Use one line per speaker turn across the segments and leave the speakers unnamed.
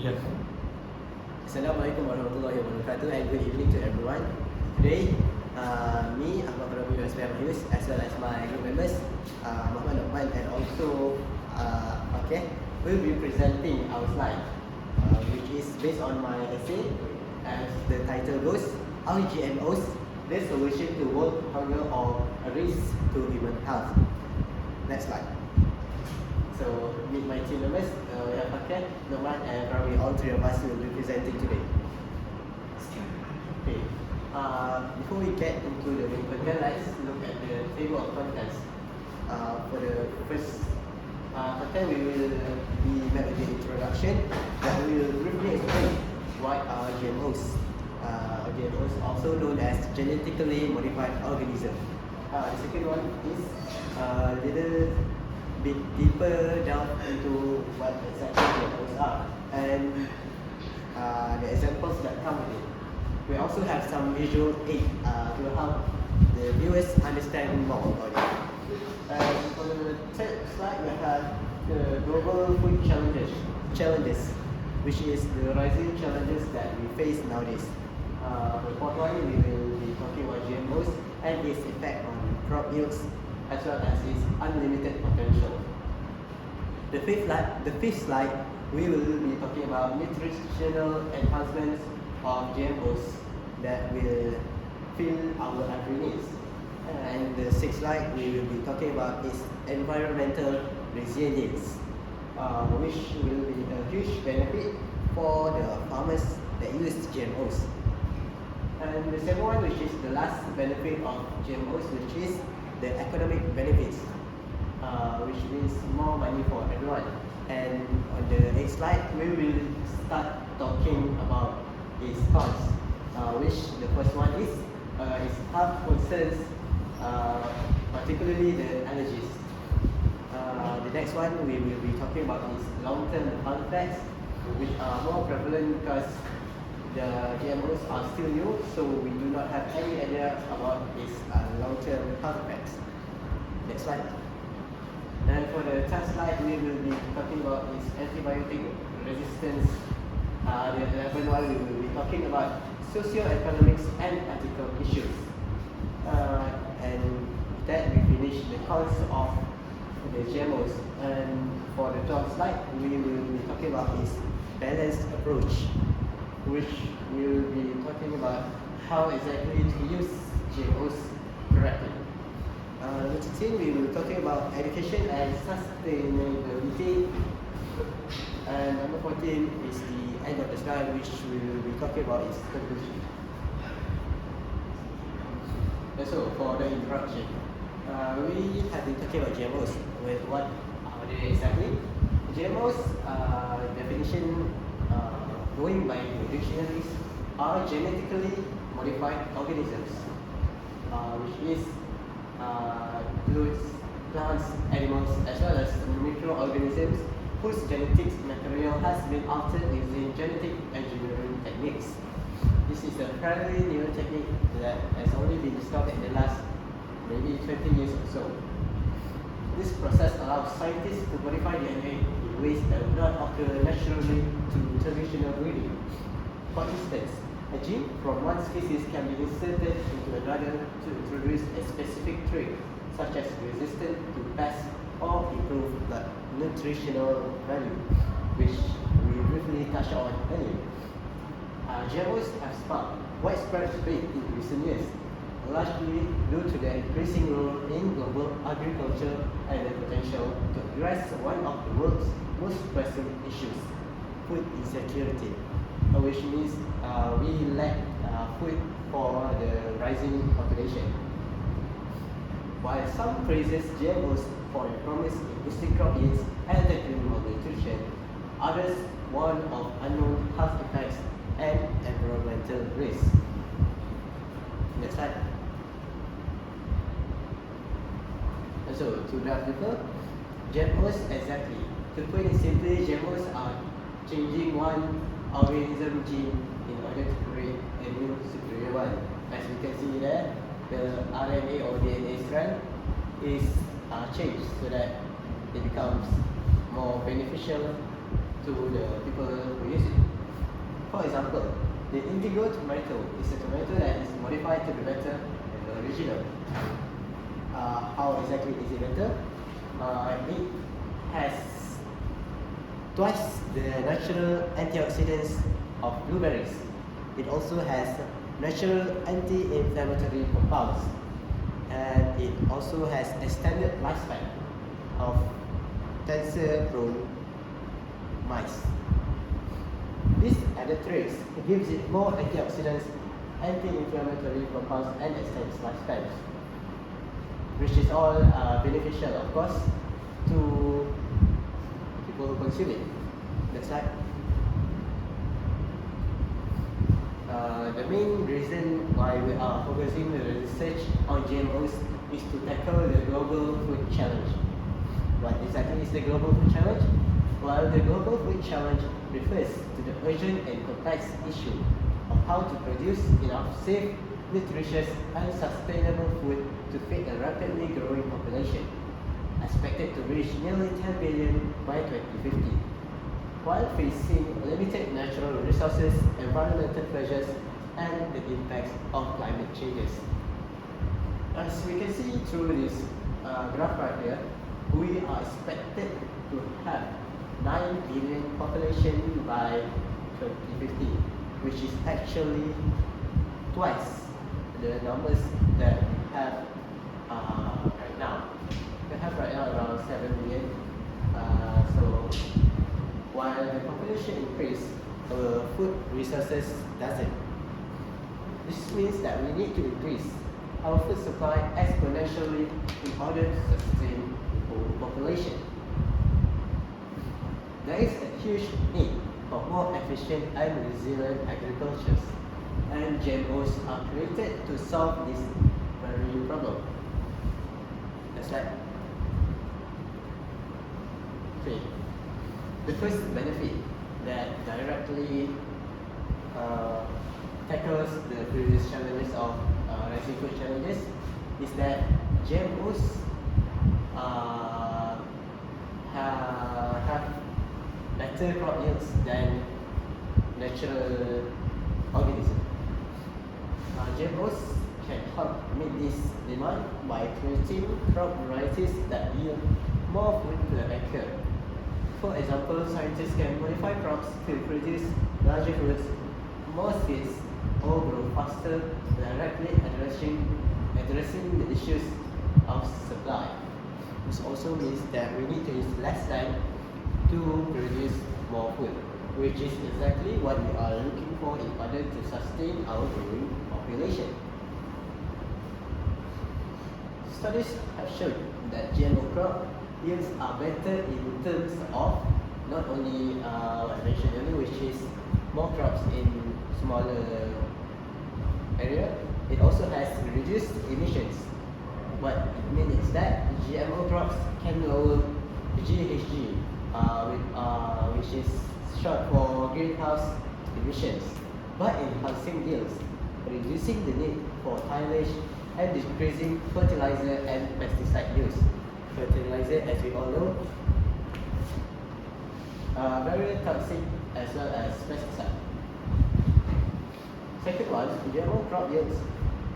Yes.
Assalamualaikum warahmatullahi wabarakatuh and good evening to everyone. Today, me, Ahmad Prabu Yusuf Mahus, as well as my group members, Muhammad Lokman, and also we'll be presenting our slide, which is based on my essay, as the title goes, Are GMOs the solution to world hunger or a risk to human health? Next slide. So, meet my team members, we have Fakir, Lokman, and probably all three of us will be presenting today. Okay. Before we get into the main content, let's look at the table of contents. For the first content, we will be met with the introduction that will briefly explain what are GMOs. GMOs, also known as genetically modified organisms. The second one is a little bit deeper down into what exactly GMOs are and the examples that come with it. We also have some visual aid to help the viewers understand more about it. For the third slide, we have the global food challenges, which is the rising challenges that we face nowadays. For the fourth one, we will be talking about GMOs and its effect on crop yields, as well as its unlimited potential. The fifth slide, we will be talking about nutritional enhancements of GMOs that will fill our agri needs. And the sixth slide, we will be talking about its environmental resilience, which will be a huge benefit for the farmers that use GMOs. And the second one, which is the last benefit of GMOs, which is the economic benefits, which means more money for everyone. And on the next slide, we will start talking about its cons, which the first one is health concerns, particularly the allergies. The next one, we will be talking about its long-term health effects, which are more prevalent because the GMOs are still new, so we do not have any idea about its long-term health effects. Next slide. And for the third slide, we will be talking about its antibiotic resistance. The 11th one, we will be talking about socio-economics and ethical issues. And with that, we finish the cons of the GMOs. And for the 12th slide, we will be talking about its balanced approach, which we will be talking about how exactly to use GMOs correctly. Number 16, we will be talking about education and sustainability. And number 14 is the end of the slide, which we will be talking about its conclusion. So, for the introduction, we have been talking about GMOs. What are they exactly? GMOs, definition going by the dictionaries, are genetically modified organisms, which is includes plants, animals, as well as microorganisms whose genetic material has been altered using genetic engineering techniques. This is a fairly new technique that has only been discovered in the last maybe 20 years or so. This process allows scientists to modify DNA in ways that would not occur naturally to traditional breeding. For instance, a gene from one species can be inserted into another to introduce a specific trait, such as resistant to pests or improve the nutritional value, which we briefly touched on earlier. GMOs have sparked widespread debate in recent years, largely due to their increasing role in global agriculture and their potential to address one of the world's most pressing issues, food insecurity, which means we lack food for the rising population. While some praises GMOs for their promise in boosting crop yields and tackling malnutrition, others warn of unknown health effects and environmental risks. Next slide. So, to dive deeper, GMOs exactly. To put it simply, GMOs are changing one organism gene in order to create a new superior one. As you can see there, the RNA or DNA strand is changed so that it becomes more beneficial to the people who use it. For example, the indigo tomato is a tomato that is modified to be better than the original. How exactly is it better? It has twice the natural antioxidants of blueberries. It also has natural anti-inflammatory compounds, and it also has extended lifespan of cancer-prone mice. This added traits gives it more antioxidants, anti-inflammatory compounds, and extends lifespans, which is all beneficial, of course, to people who consume it. That's right. The main reason why we are focusing the research on GMOs is to tackle the global food challenge. What exactly is the global food challenge? Well, the global food challenge refers to the urgent and complex issue of how to produce enough safe, nutritious, and sustainable food to feed a rapidly growing population, expected to reach nearly 10 billion by 2050, while facing limited natural resources, environmental pressures, and the impacts of climate changes. As we can see through this graph right here, we are expected to have 9 billion population by 2050, which is actually twice the numbers that we have right now. We have right now around 7 billion. So while the population increase, our food resources doesn't. This means that we need to increase our food supply exponentially in order to sustain the population. There is a huge need for more efficient and resilient agriculture, and GMOs are created to solve this very problem. That's right. Okay. The first benefit that directly tackles the previous challenges of rising food challenges is that GMOs have better crop yields than natural organisms. GMOs can help meet this demand by creating crop varieties that yield more food per acre. For example, scientists can modify crops to produce larger fruits, more seeds, or grow faster, directly addressing the issues of supply. This also means that we need to use less land to produce more food, which is exactly what we are looking for in order to sustain our growing population. Studies have shown that GMO crop yields are better in terms of not only what I mentioned earlier, which is more crops in smaller area. It also has reduced emissions. What it means is that GMO crops can lower GHG, which is short for greenhouse emissions, by enhancing yields, reducing the need for tillage, and decreasing fertilizer and pesticide use. Fertilizer, as we all know, very toxic as well as pesticide. Second one, GMO crop yields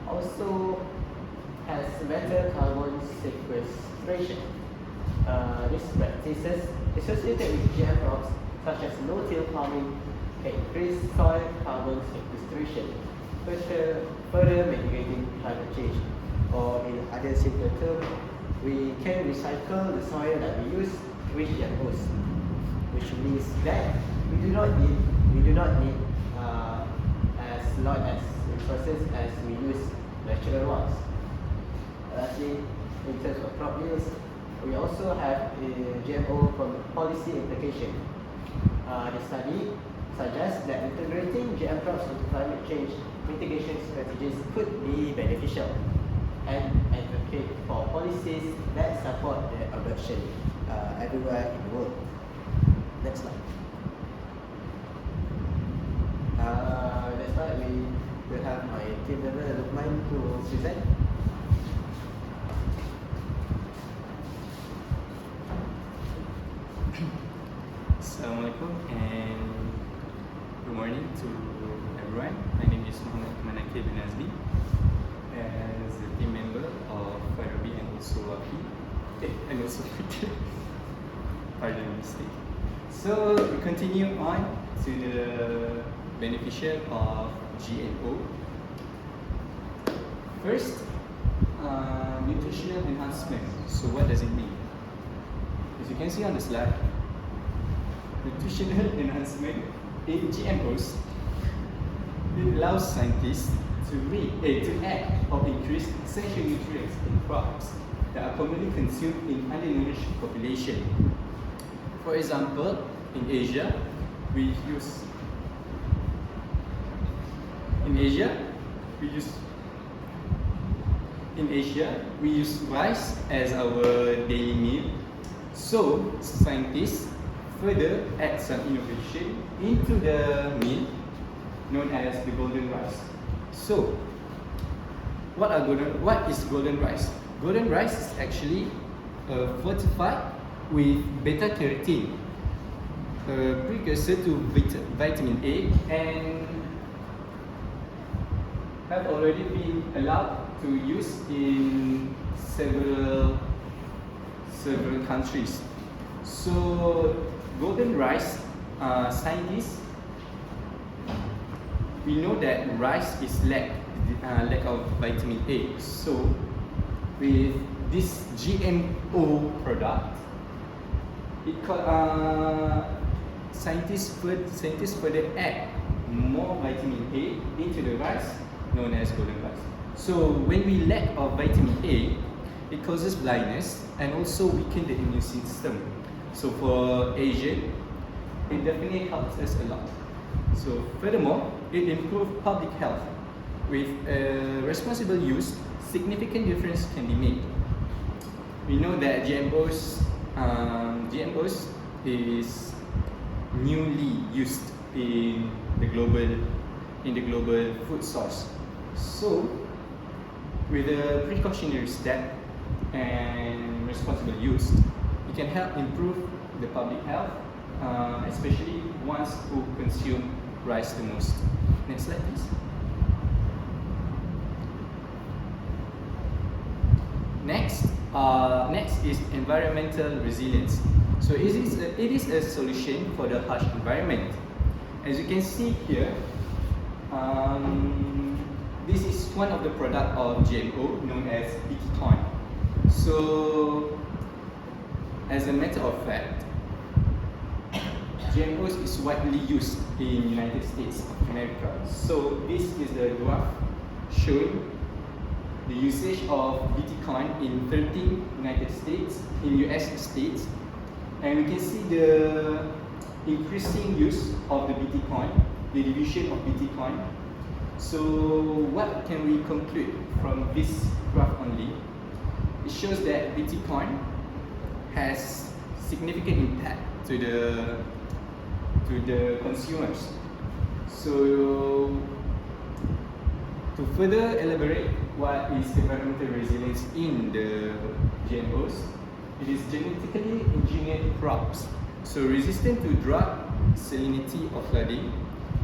also has better carbon sequestration. These practices associated with GM crops, such as no-till farming, can increase soil carbon sequestration, further mitigating climate change. Or in other simpler terms, we can recycle the soil that we use with GMOs, which means that we do not need as lot as resources as we use natural ones. Lastly, in terms of crop yields, we also have a GMO from policy implication. The study suggests that integrating GM crops into climate change mitigation strategies could be beneficial, and advocate for policies that support the adoption everywhere in the world. Next slide. That's why we will have my team member Lukman to present.
Assalamualaikum and good morning to everyone. My name is Muhammad Manakir bin Azmi, as a team member of Farabi and also Wafi, and also Fitr. Pardon the mistake. So we continue on to the beneficial of GMO. First, nutritional enhancement. So what does it mean? As you can see on the slide, nutritional enhancement in GMOs, it allows scientists to add or increase essential nutrients in crops that are commonly consumed in undernourished population. For example, in Asia, we use rice as our daily meal. So scientists further add some innovation into the meal known as the golden rice. So what is golden rice? Golden rice is actually fortified with beta carotene, a precursor to vitamin A, and have already been allowed to use in several countries. So golden rice, scientists, we know that rice is lack of vitamin A. So with this GMO product, scientists further add more vitamin A into the rice, known as golden rice. So when we lack of vitamin A, it causes blindness and also weaken the immune system. So for Asian, it definitely helps us a lot. So furthermore, it improves public health. With responsible use, significant difference can be made. We know that GMOs is newly used in the global food source. So with a precautionary step and responsible use, it can help improve the public health, especially ones who consume rice the most. Next slide, please. Next is environmental resilience. So it is a solution for the harsh environment. As you can see here, this is one of the products of GMO known as BT corn. So, as a matter of fact, GMOs is widely used in United States of America. So this is the graph showing the usage of BT corn in 13 United States, in US states, and we can see the increasing use of the BT corn, the division of BT corn. So what can we conclude from this graph only? It shows that BT corn has significant impact to the consumers. So to further elaborate what is environmental resilience in the GMOs, it is genetically engineered crops, so resistant to drought, salinity or flooding,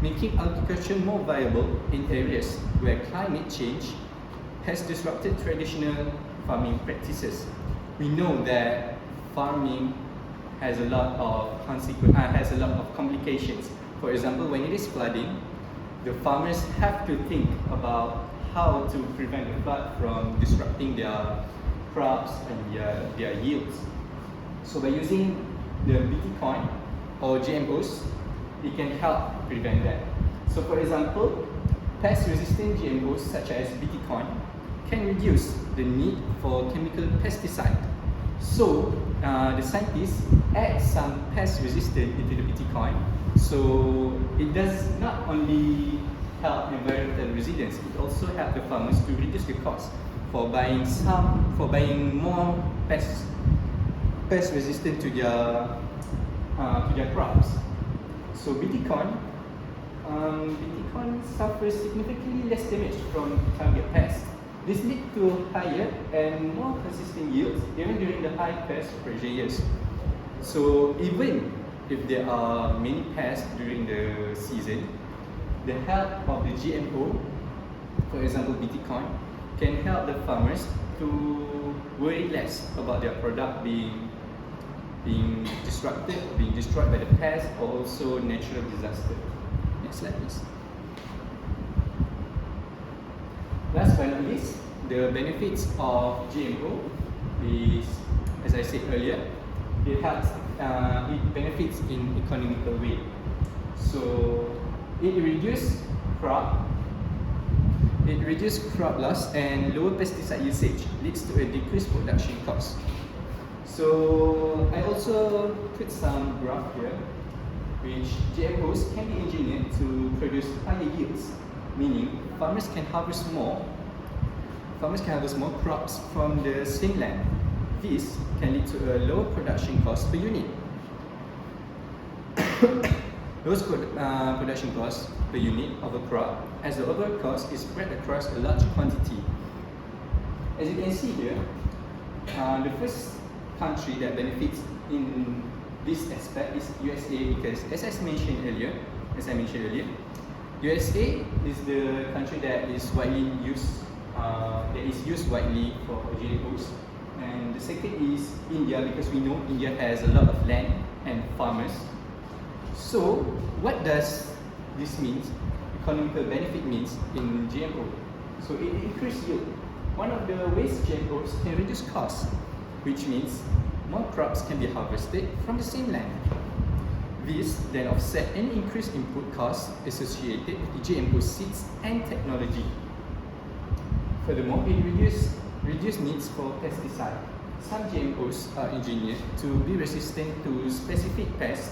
making agriculture more viable in areas where climate change has disrupted traditional farming practices. We know that farming has a lot of complications. For example, when it is flooding, the farmers have to think about how to prevent the flood from disrupting their crops and their yields. So by using the BT corn or GMOs, it can help prevent that. So for example, pest-resistant GMOs such as BT corn can reduce the need for chemical pesticide. So the scientists add some pest-resistant into the BT corn. So it does not only help environmental resilience, it also helps the farmers to reduce the cost for buying more pest-resistant to their crops. So BT corn suffers significantly less damage from target pests. This leads to higher and more consistent yields even during the high pest pressure years. So even if there are many pests during the season, the help of the GMO, for example BT corn, can help the farmers to worry less about their product being disrupted, being destroyed by the pests, or also natural disaster. Next slide, please. Last but not least, the benefits of GMO is, as I said earlier, it benefits in economical way. So it reduces crop loss and lower pesticide usage, leads to a decreased production cost. So I also put some graph here, which GMOs can be engineered to produce higher yields, meaning farmers can harvest more crops from the same land. This can lead to a lower production cost per unit. Those production costs per unit of a crop, as the overall cost is spread across a large quantity. As you can see here, the first country that benefits in this aspect is USA, because as I mentioned earlier, USA is the country that is widely used, widely for GMOs. And the second is India, because we know India has a lot of land and farmers. So what does this mean? Economical benefit means in GMO. So it increases yield. One of the ways GMOs can reduce costs, which means more crops can be harvested from the same land. This then offset any increased input costs associated with the GMO seeds and technology. Furthermore, it reduces needs for pesticide. Some GMOs are engineered to be resistant to specific pests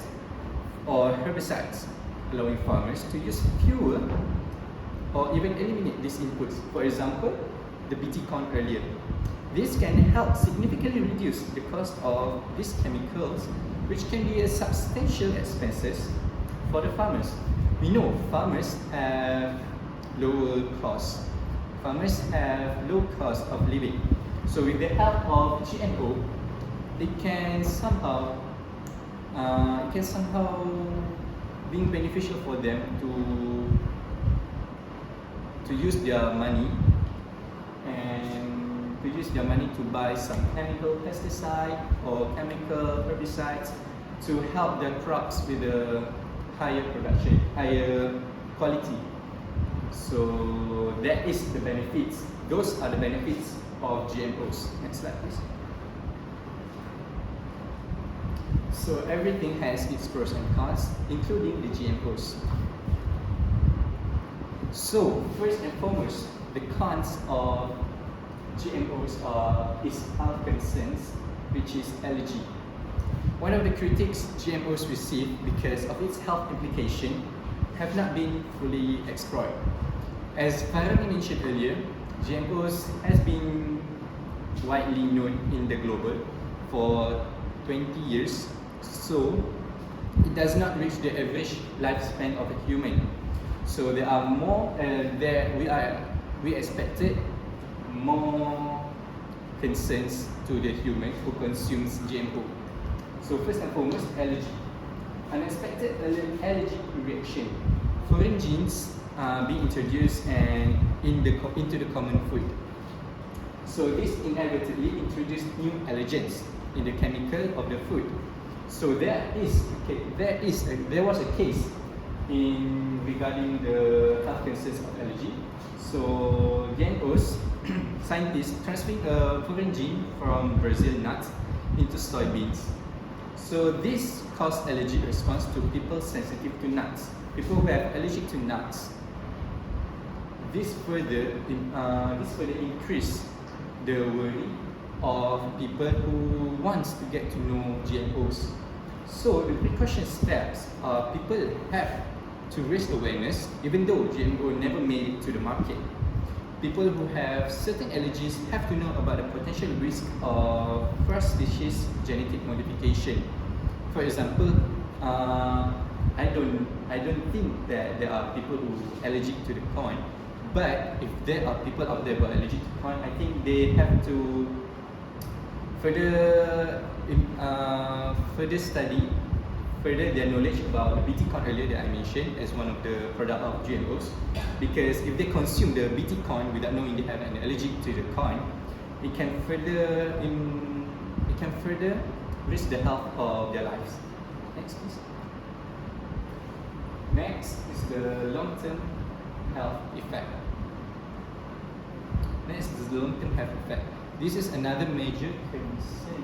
or herbicides, allowing farmers to use fewer or even eliminate these inputs. For example, the BT corn earlier. This can help significantly reduce the cost of these chemicals, which can be a substantial expenses for the farmers. We know farmers have low cost of living. So with the help of GMO, it can somehow being beneficial for them to use their money to buy some chemical pesticide or chemical herbicides to help their crops with a higher production, higher quality. So that is the benefits. Those are the benefits of GMOs. Next slide, please. So everything has its pros and cons, including the GMOs. So first and foremost, the cons of GMOs is health concerns, which is allergy. One of the critiques GMOs receive because of its health implication have not been fully explored. As Farani mentioned earlier, GMOs has been widely known in the global for 20 years, so it does not reach the average lifespan of a human. So there are more, we expected more concerns to the human who consumes GMO. So first and foremost, allergy. Unexpected allergic reaction. Foreign genes being introduced into the common food. So this inevitably introduced new allergens in the chemical of the food. So there was a case regarding the health concerns of allergy. So GMOs, scientists transferring a foreign gene from Brazil nuts into soybeans. So this caused allergic response to people sensitive to nuts. People who have allergic to nuts. This further increased the worry of people who wants to get to know GMOs. So the precaution steps people have to raise awareness, even though GMO never made it to the market. People who have certain allergies have to know about the potential risk of first-species genetic modification. For example, I don't think that there are people who are allergic to the corn, but if there are people out there who are allergic to corn, I think they have to further study, further their knowledge about the BT corn earlier that I mentioned as one of the product of GMOs, because if they consume the BT corn without knowing they have an allergy to the corn, it can further risk the health of their lives. Next, please. Next is the long-term health effect. Next is the long-term health effect. This is another major concern.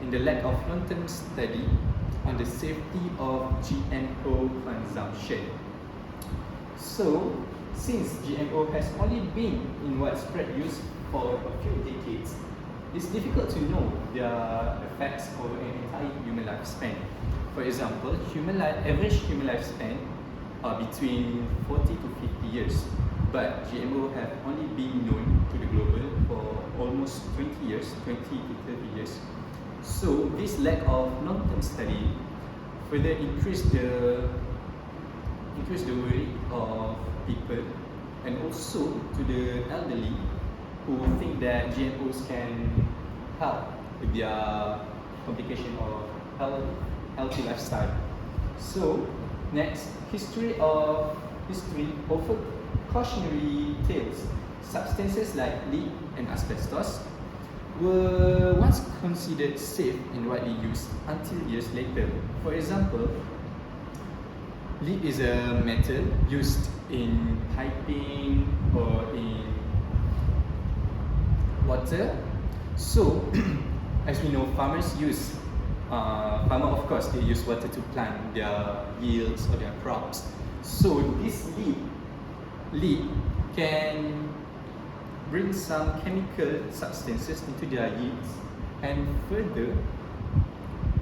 In the lack of long-term study on the safety of GMO consumption. So, since GMO has only been in widespread use for a few decades, it's difficult to know their effects over an entire human lifespan. For example, average human lifespan are between 40 to 50 years, but GMO have only been known to the global for almost 20 to 30 years. So this lack of long-term study further increase the worry of people, and also to the elderly who think that GMOs can help with their complication of healthy lifestyle. So next, history offer cautionary tales. Substances like lead and asbestos were once considered safe and widely used until years later. For example, lead is a metal used in piping or in water. So, as we know, farmers of course, they use water to plant their yields or their crops. So this lead can bring some chemical substances into their yields and further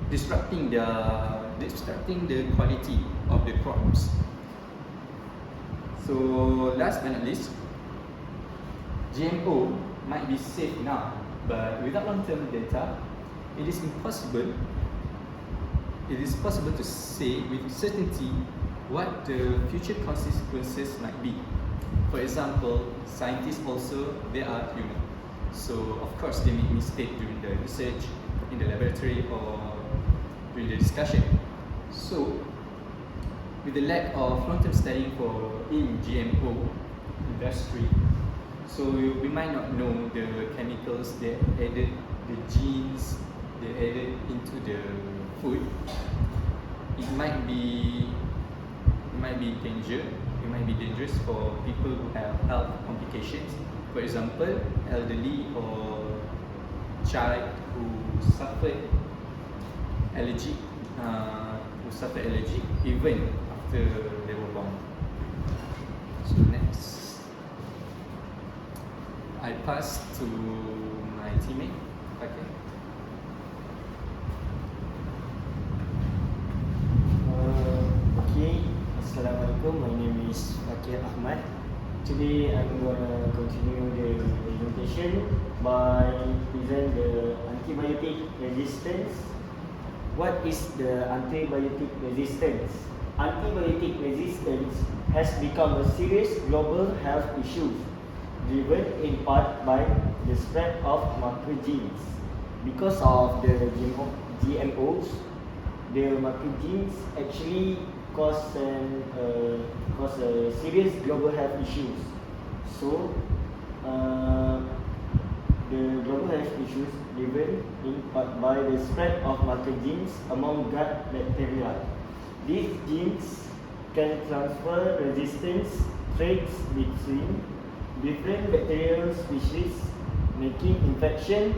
disrupting the quality of the crops. So last but not least, GMO might be safe now, but without long-term data, it is possible to say with certainty what the future consequences might be. For example, scientists also, they are human. So of course they make mistakes during the research, in the laboratory, or during the discussion. So with the lack of long-term studying in GMO industry, so we might not know the chemicals they added, the genes they added into the food. It might be dangerous for people who have health complications. For example, elderly or child who suffered allergy even after they were born. So next, I pass to my teammate. Okay.
Okay, Assalamualaikum. My name is Fakir Ahmad. Today I'm gonna continue the presentation by present the antibiotic resistance. What is the antibiotic resistance? Antibiotic resistance has become a serious global health issue, driven in part by the spread of marker genes. Because of the GMOs, the marker genes actually cause serious global health issues. So, the global health issues driven in part by the spread of marker genes among gut bacteria. These genes can transfer resistance traits between different bacterial species, making infections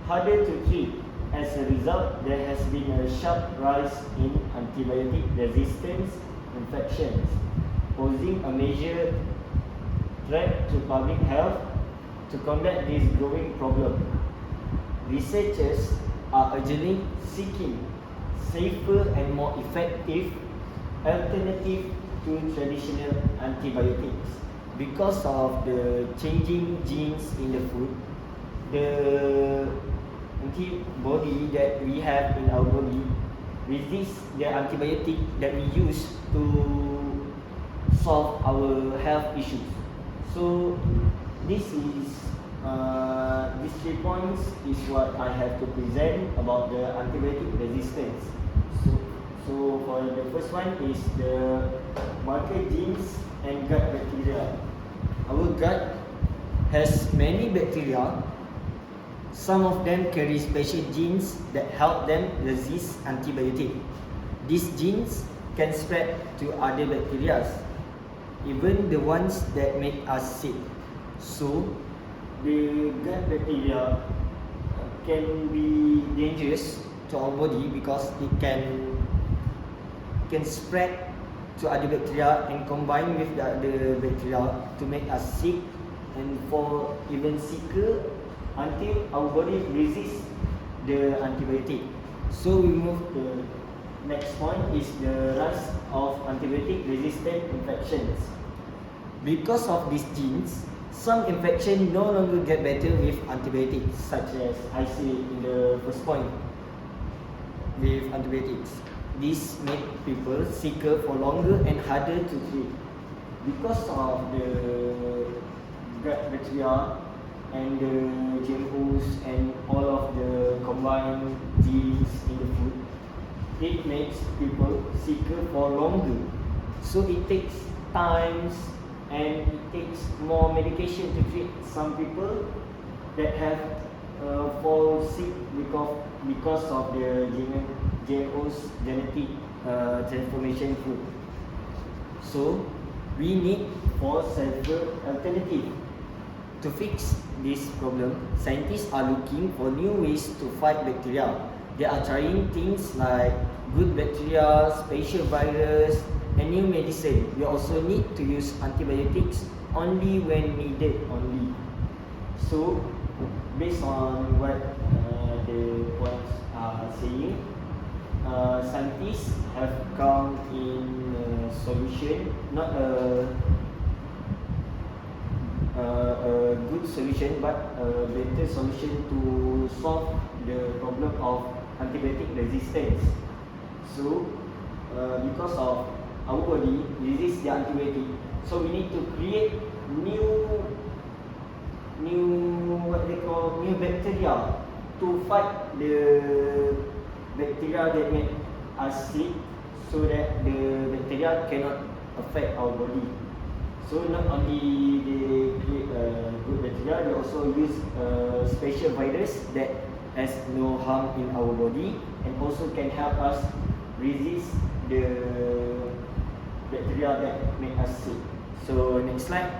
harder to treat. As a result, there has been a sharp rise in antibiotic resistance infections, posing a major threat to public health. To combat this growing problem, researchers are urgently seeking safer and more effective alternative to traditional antibiotics. Because of the changing genes in the food, the antibody that we have in our body resist the antibiotic that we use to solve our health issues. So this is These 3 points is what I have to present about the antibiotic resistance. So for the first one is the marker genes and gut bacteria. Our gut has many bacteria. Some of them carry special genes that help them resist antibiotic. These genes can spread to other bacteria, even the ones that make us sick. So, the gut bacteria can be dangerous to our body because it can spread to other bacteria and combine with the other bacteria to make us sick and for even sicker until our body resists the antibiotic. So we move to next point is the rise of antibiotic resistant infections. Because of these genes, some infections no longer get better with antibiotics, such as I said in the first point with antibiotics. This makes people sicker for longer and harder to treat. Because of the gut bacteria and the GMOs and all of the combined genes in the food, it makes people sicker for longer. So it takes times and it takes more medication to treat some people that have fall sick because of the GMOs genetic transformation food. So we need for several alternatives. To fix this problem, scientists are looking for new ways to fight bacteria. They are trying things like good bacteria, special virus, and new medicine. We also need to use antibiotics only when needed only. So, based on what the points are saying, scientists have come in a solution, not a good solution, but a better solution to solve the problem of antibiotic resistance. So, because of our body resist the antibiotic, so we need to create new bacteria to fight the bacteria that make us sick, so that the bacteria cannot affect our body. So not only they create good bacteria, they also use special virus that has no harm in our body and also can help us resist the bacteria that make us sick. So next slide.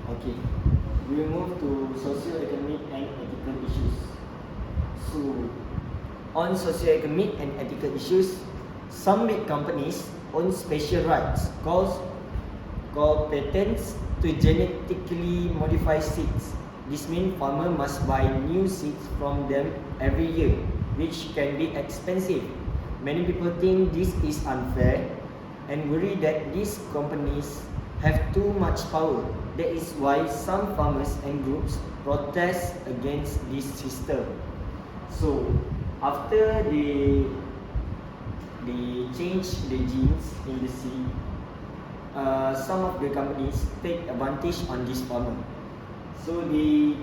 Okay, we move to socio-economic and ethical issues. So on socio-economic and ethical issues, some big companies own special rights called patents to genetically modify seeds. This means farmers must buy new seeds from them every year, which can be expensive. Many people think this is unfair and worry that these companies have too much power. That is why some farmers and groups protest against this system. So after they change the genes in the seed, some of the companies take advantage on this farmer. So they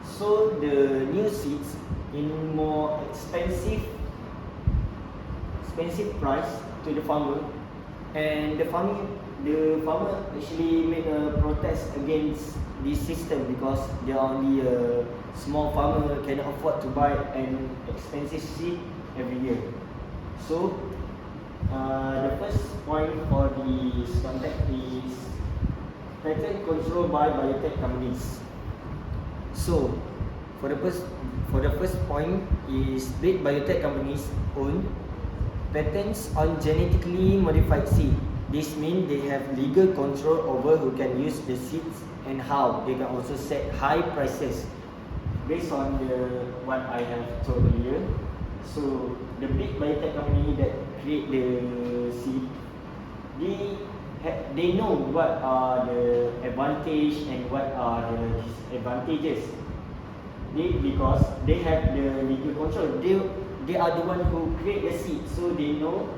sold the new seeds in more expensive price to the farmer, and the farmer actually made a protest against this system because they are only a small farmer, cannot afford to buy an expensive seed every year. So the first point for this context is patent control by biotech companies. So for the first point is big biotech companies own patents on genetically modified seed. This means they have legal control over who can use the seeds and how. They can also set high prices based on what I have told earlier. So the big biotech company that create the seed, they know what are the advantage and what are the disadvantages. Because they have the legal control. They are the one who create the seed, so they know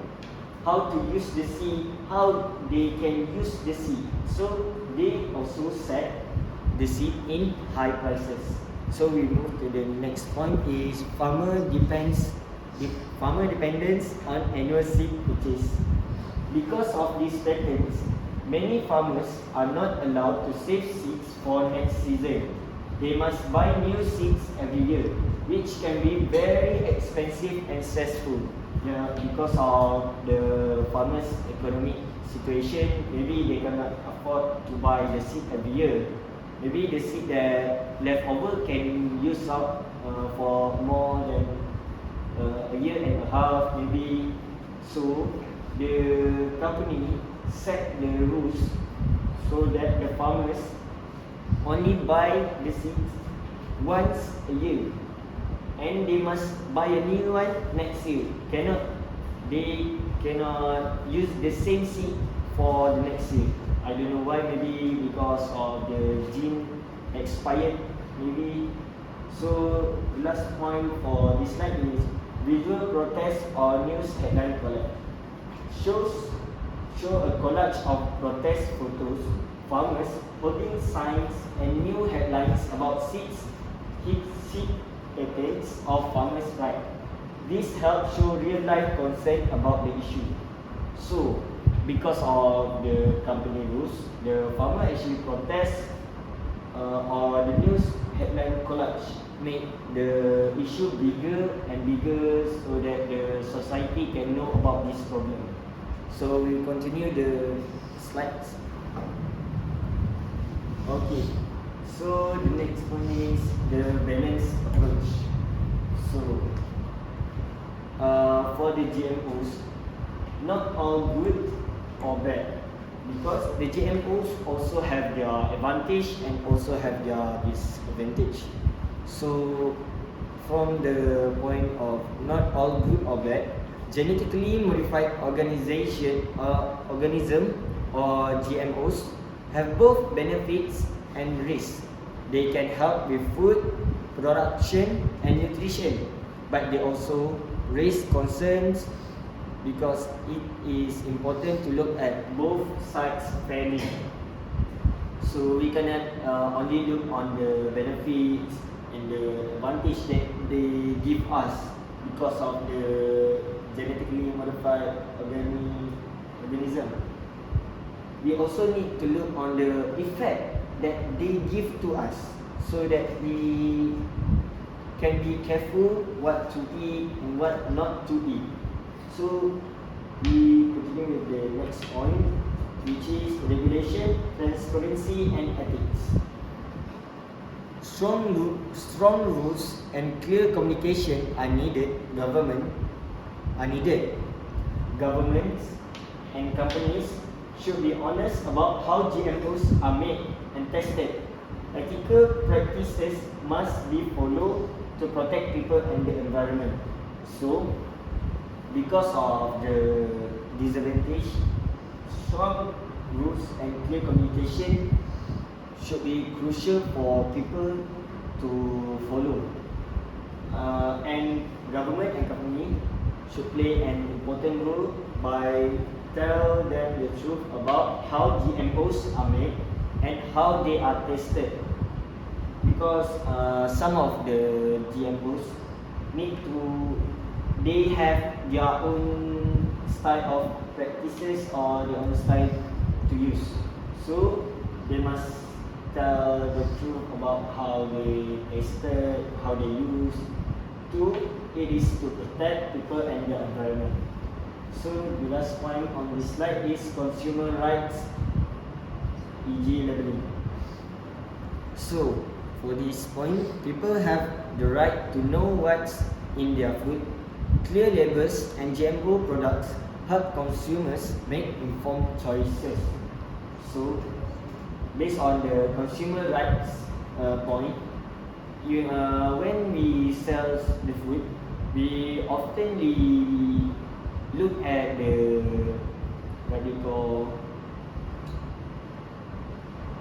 how to use the seed, how they can use the seed. So they also set the seed in high prices. So we move to the next point is farmer dependence on annual seed purchase. Because of these patterns, many farmers are not allowed to save seeds for next season. They must buy new seeds every year, which can be very expensive and stressful. Yeah, because of the farmers' economic situation, maybe they cannot afford to buy the seed every year. Maybe the seed that left over can use up for more than a year and a half, maybe. So the company set the rules so that the farmers only buy the seeds once a year, and they must buy a new one next year. They cannot use the same seed for the next year. I don't know why, maybe because of the gene expired, maybe. So last point for this slide is visual protest or news headline collage. Show a collage of protest photos, farmers holding signs and new headlines about seed patents of farmers' right. This helps show real life concern about the issue. So, because of the company rules, the farmer actually protest or the news headline collage make the issue bigger and bigger so that the society can know about this problem. So we continue the slides. Okay, so the next one is the balanced approach. So for the GMOs, not all good or bad, because the GMOs also have their advantage and also have their disadvantage. So from the point of not all good or bad, genetically modified organism or GMOs have both benefits and risks. They can help with food production and nutrition, but they also raise concerns because it is important to look at both sides fairly. So we cannot only look on the benefits and the advantage that they give us because of the genetically modified organism. We also need to look on the effect that they give to us so that we can be careful what to eat and what not to eat. So we continue with the next point, which is regulation, transparency and ethics. Strong rules and clear communication are needed. Governments and companies should be honest about how GMOs are made and tested. Ethical practices must be followed to protect people and the environment. So, because of the disadvantage, strong rules and clear communication should be crucial for people to follow. And government and company should play an important role by tell them the truth about how GMOs are made and how they are tested. Because some of the GMOs they have their own style of practices or their own style to use. So they must tell the truth about how they tested, how they use. It is to protect people and the environment. So the last point on this slide is consumer rights, e.g. labeling. So for this point, people have the right to know what's in their food. Clear labels and GMO products help consumers make informed choices. So based on the consumer rights point, when we sell the food, we often look at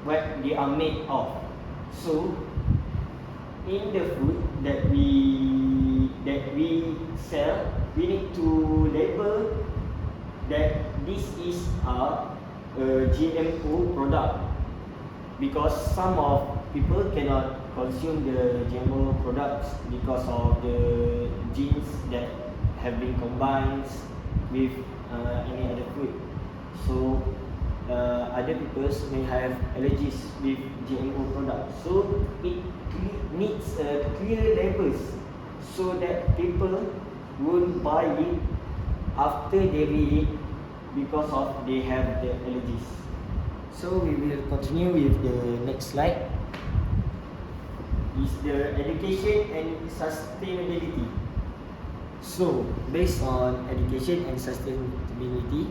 what they are made of. So in the food that we sell, we need to label that this is a GMO product. because some of people cannot consume the GMO products because of the genes that have been combined with any other food. So other people may have allergies with GMO products. So it needs clear labels so that people won't buy it after they read it because of they have the allergies. So we will continue with the next slide. Is the education and sustainability. So based on education and sustainability,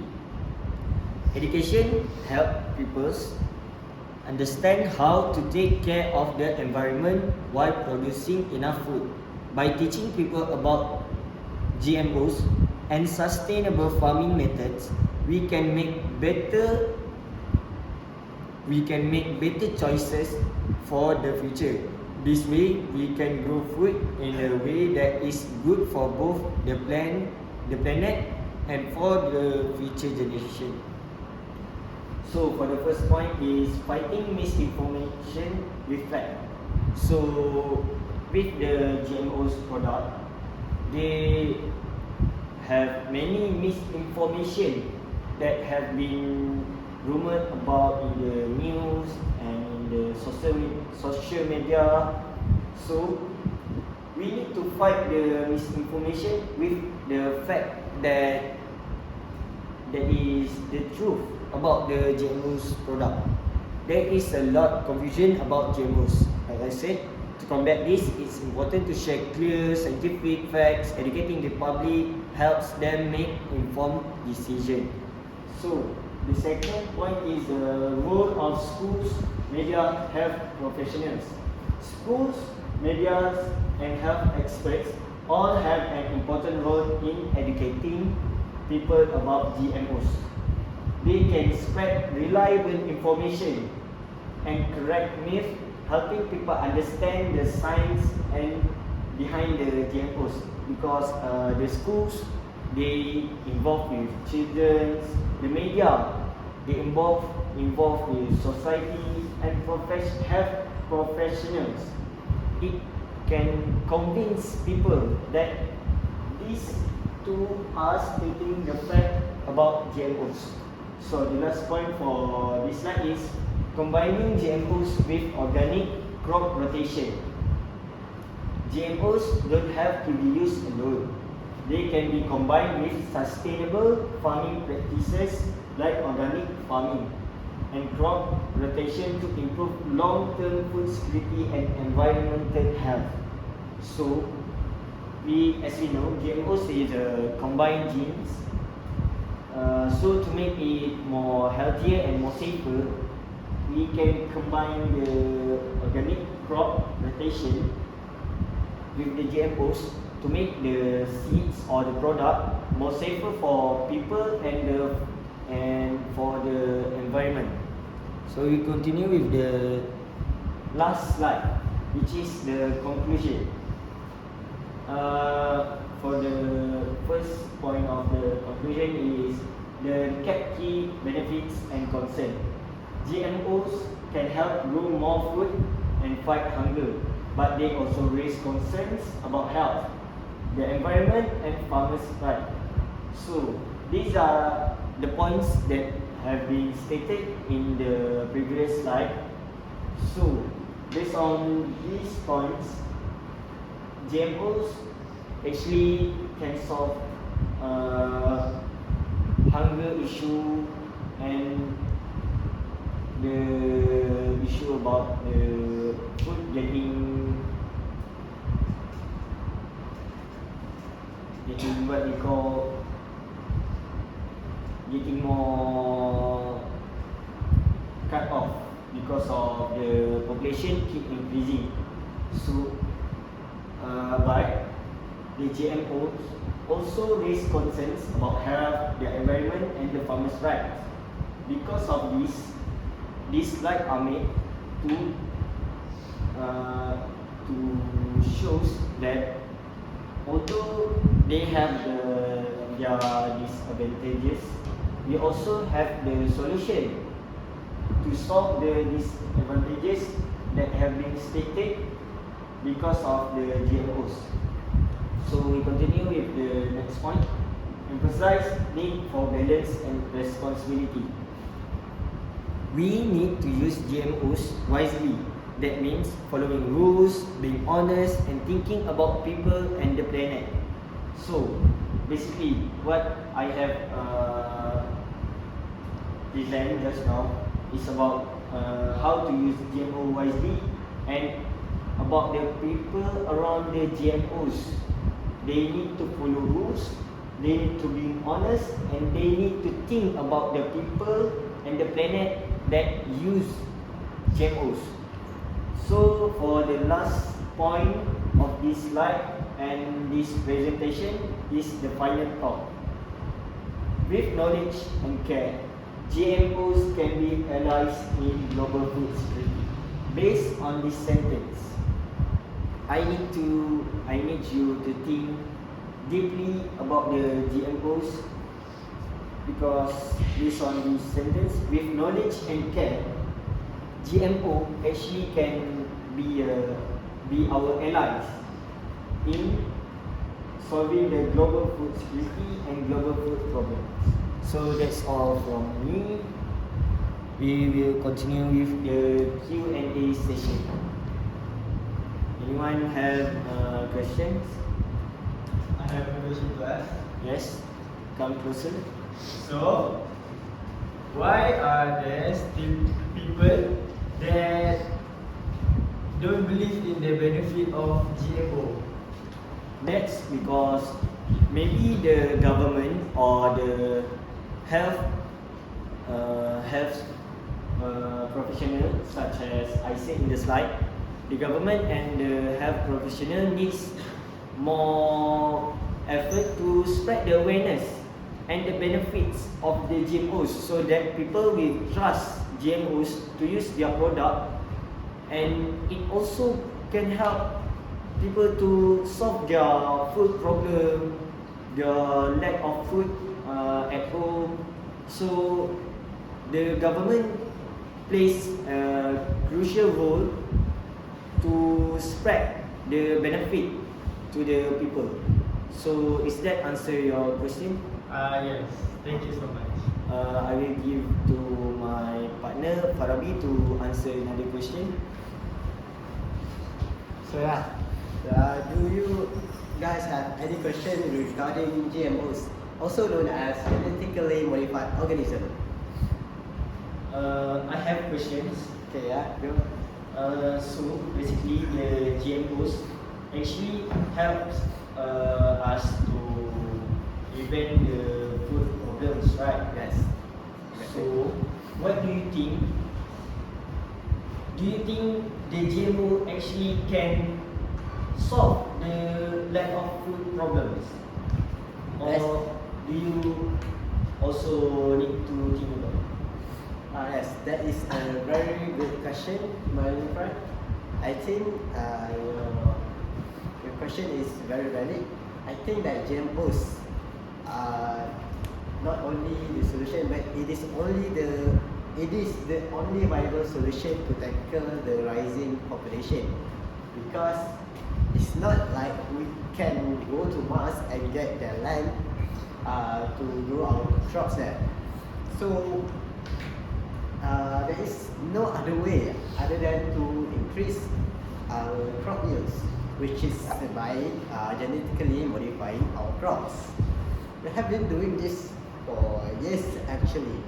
education help people understand how to take care of the environment while producing enough food. By teaching people about GMOs and sustainable farming methods, we can make better choices for the future. This way, we can grow food in a way that is good for both the planet, and for the future generation. So, for the first point is fighting misinformation with fact. So, with the GMOs product, they have many misinformation that have been rumored about in the news and in the social media. So we need to fight the misinformation with the fact that is the truth about the GMOs product. There is a lot of confusion about GMOs. Like I said, to combat this, it's important to share clear scientific facts. Educating the public helps them make informed decisions. So the second point is the role of schools, media, health professionals. Schools, media, and health experts all have an important role in educating people about GMOs. They can spread reliable information and correct myths, helping people understand the science and behind the GMOs. Because the schools, they involve with children, the media, they involve with society and health professionals. It can convince people that these two are stating the fact about GMOs. So the last point for this slide is combining GMOs with organic crop rotation. GMOs don't have to be used alone. They can be combined with sustainable farming practices like organic farming and crop rotation to improve long-term food security and environmental health. So, as we know, GMOs is combined genes. So to make it more healthier and more safer, we can combine the organic crop rotation with the GMOs to make the seeds or the product more safer for people and for the environment. So we continue with the last slide, which is the conclusion. For the first point of the conclusion is the key benefits and concern. GMOs can help grow more food and fight hunger, but they also raise concerns about health, the environment, and farmers' rights. So these are the points that have been stated in the previous slide. So based on these points, GMOs actually can solve hunger issue and the issue about the food getting what we call getting more cut off because of the population keep increasing. So but the GMOs also raise concerns about health, the environment, and the farmers' rights. Because of this, these slides are made to shows that although they have their disadvantages, we also have the solution to solve the disadvantages that have been stated because of the GMOs. So we continue with the next point. Emphasize need for balance and responsibility. We need to use GMOs wisely. That means following rules, being honest, and thinking about people and the planet. So, basically, what I have presented just now is about how to use GMO wisely and about the people around the GMOs. They need to follow rules, they need to be honest, and they need to think about the people and the planet that use GMOs. So for the last point of this slide and this presentation is the final thought. With knowledge and care, GMOs can be allies in global food security. Based on this sentence, I need you to think deeply about the GMOs, because based on this sentence, with knowledge and care, GMO actually can be our allies in solving the global food security and global food problems. So that's all from me. We will continue with the Q&A session. Anyone have questions?
I have a question to ask.
Yes, come closer.
So, why are there still people that don't believe in the benefit of GMO?
That's because maybe the government or the health professional, such as I said in the slide, the government and the health professional needs more effort to spread the awareness and the benefits of the GMOs, so that people will trust GMOs to use their product, and it also can help people to solve their food problem, their lack of food at home. So the government plays a crucial role to spread the benefit to the people. So is that answer your question?
Yes, thank you so much.
I will give to my partner Farabi to answer another question.
So do you guys have any question regarding GMOs, also known as genetically modified organism?
I have questions.
Okay, go.
So basically, the GMOs actually helps us to prevent the food problems, right?
Yes.
So, what do you think? Do you think the GMO actually can solve the lack of food problems, or
Yes.
do you also need to think about it?
Yes, that is a very good question, my friend. I think your question is very valid. I think that GMOs are not only the solution, but it is the only viable solution to tackle the rising population, because it's not like we can go to Mars and get the land to grow our crops there. So there is no other way other than to increase our crop yields, which is by genetically modifying our crops. We have been doing this for years actually.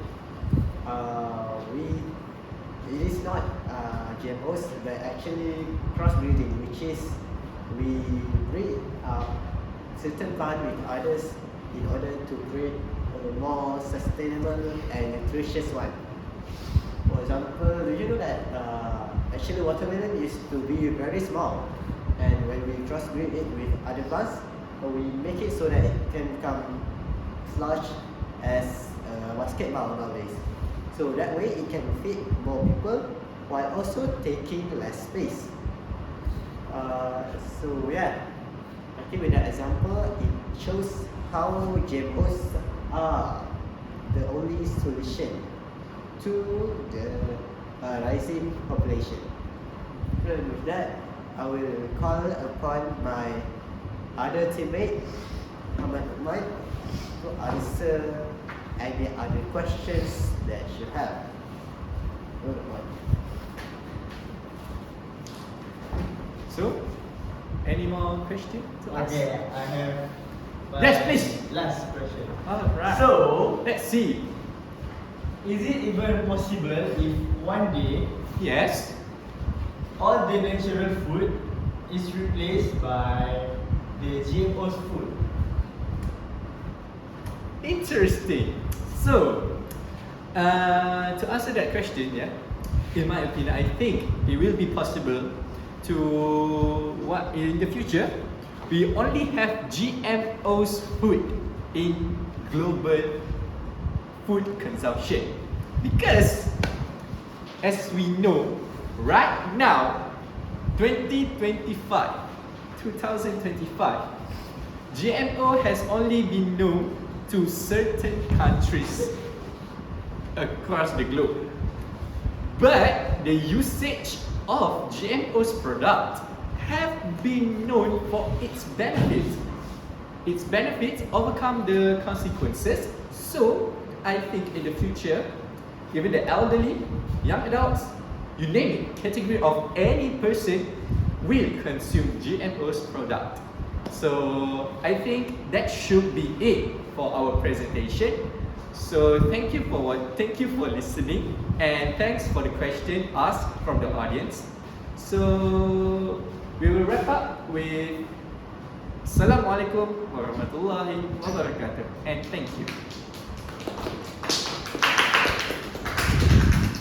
It is not GMOs, but actually crossbreeding, which is we breed certain plant with others in order to create a more sustainable and nutritious one. For example, do you know that actually watermelon used to be very small, and when we crossbreed it with other plants, we make it so that it can become as large as a basketball nowadays. So that way it can feed more people while also taking less space. I think with that example, it shows how GMOs are the only solution to the a rising population. So with that, I will call upon my other teammate, Ahmad Umar, to answer any other questions that you have. Good one.
So, any more questions to ask?
Okay, I have my
Yes, please.
last question.
Alright.
So,
let's see.
is it even possible if one day
Yes.
all the natural food is replaced by the GMO's food?
Interesting. So, to answer that question, yeah, in my opinion, I think it will be possible to what in the future we only have GMO's food in global food consumption, because as we know right now 2025 GMO has only been known to certain countries across the globe, but the usage of GMO's product have been known for its benefits. Its benefits overcome the consequences. So I think in the future, even the elderly, young adults, you name it, category of any person will consume GMO's product. So I think that should be it for our presentation. So thank you for listening, and thanks for the question asked from the audience. So we will wrap up with Assalamualaikum warahmatullahi wabarakatuh, and thank you.